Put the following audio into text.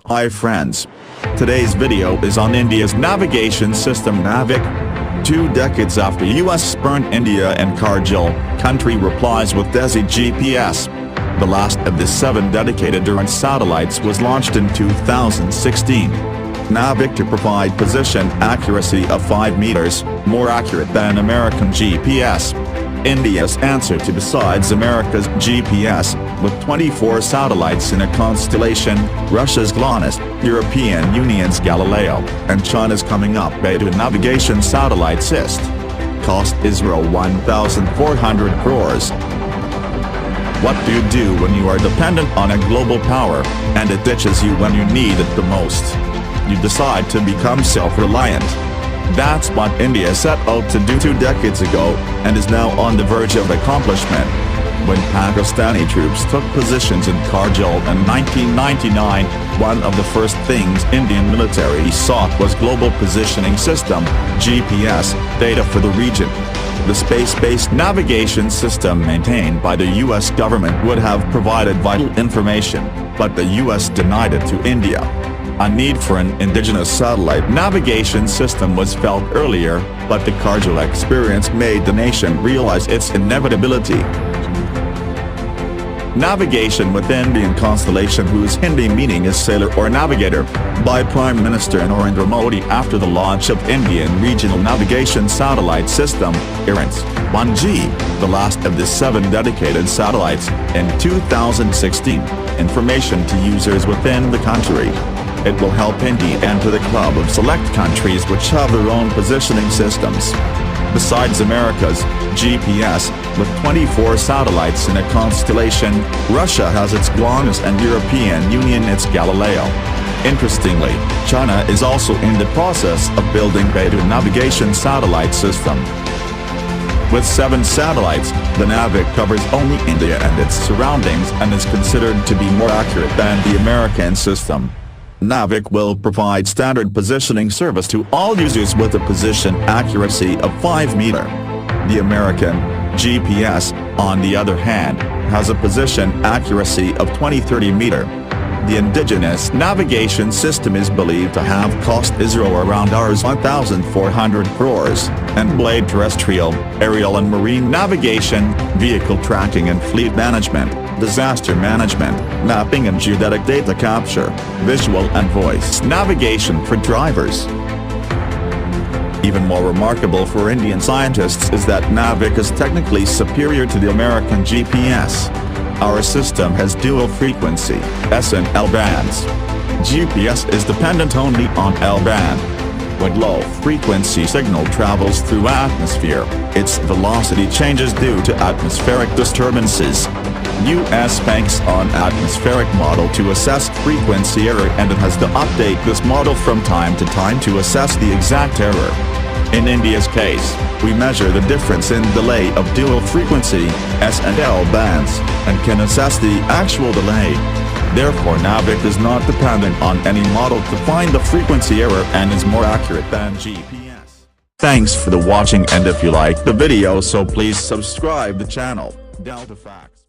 Hi friends. Today's video is on India's navigation system NavIC. 2 decades after US spurned India and Kargil, country replies with DESI GPS. The last of the 7 dedicated Durant satellites was launched in 2016. NavIC to provide position accuracy of 5 meters, more accurate than American GPS. India's answer to besides America's GPS, with 24 satellites in a constellation, Russia's GLONASS, European Union's Galileo, and China's coming up beta navigation satellite SIST. Cost Israel 1,400 crores. What do you do when you are dependent on a global power, and it ditches you when you need it the most? You decide to become self-reliant. That's what India set out to do 2 decades ago, and is now on the verge of accomplishment. When Pakistani troops took positions in Kargil in 1999, one of the first things Indian military sought was Global Positioning System, GPS, data for the region. The space-based navigation system maintained by the US government would have provided vital information, but the US denied it to India. A need for an indigenous satellite navigation system was felt earlier, but the Kargil experience made the nation realize its inevitability. Navigation with Indian constellation, whose Hindi meaning is sailor or navigator, by Prime Minister Narendra Modi after the launch of Indian Regional Navigation Satellite System, IRANS 1G, the last of the 7 dedicated satellites, in 2016, information to users within the country. It will help India enter the club of select countries which have their own positioning systems. Besides America's GPS, with 24 satellites in a constellation, Russia has its GLONASS and European Union its Galileo. Interestingly, China is also in the process of building beta navigation satellite system. With 7 satellites, the NavIC covers only India and its surroundings and is considered to be more accurate than the American system. NavIC will provide standard positioning service to all users with a position accuracy of 5 meter. The American GPS, on the other hand, has a position accuracy of 20-30 meter. The indigenous navigation system is believed to have cost Israel around Rs 1,400 crores, and blade terrestrial, aerial and marine navigation, vehicle tracking and fleet management, disaster management, mapping and geodetic data capture, visual and voice navigation for drivers. Even more remarkable for Indian scientists is that NavIC is technically superior to the American GPS. Our system has dual frequency, S and L bands. GPS is dependent only on L band. When low-frequency signal travels through atmosphere, its velocity changes due to atmospheric disturbances. US banks on atmospheric model to assess frequency error, and it has to update this model from time to time to assess the exact error. In India's case, we measure the difference in delay of dual frequency, S and L bands, and can assess the actual delay. Therefore NavIC is not dependent on any model to find the frequency error and is more accurate than GPS. Thanks for the watching, and if you like the video, so please subscribe the channel. Delta Facts.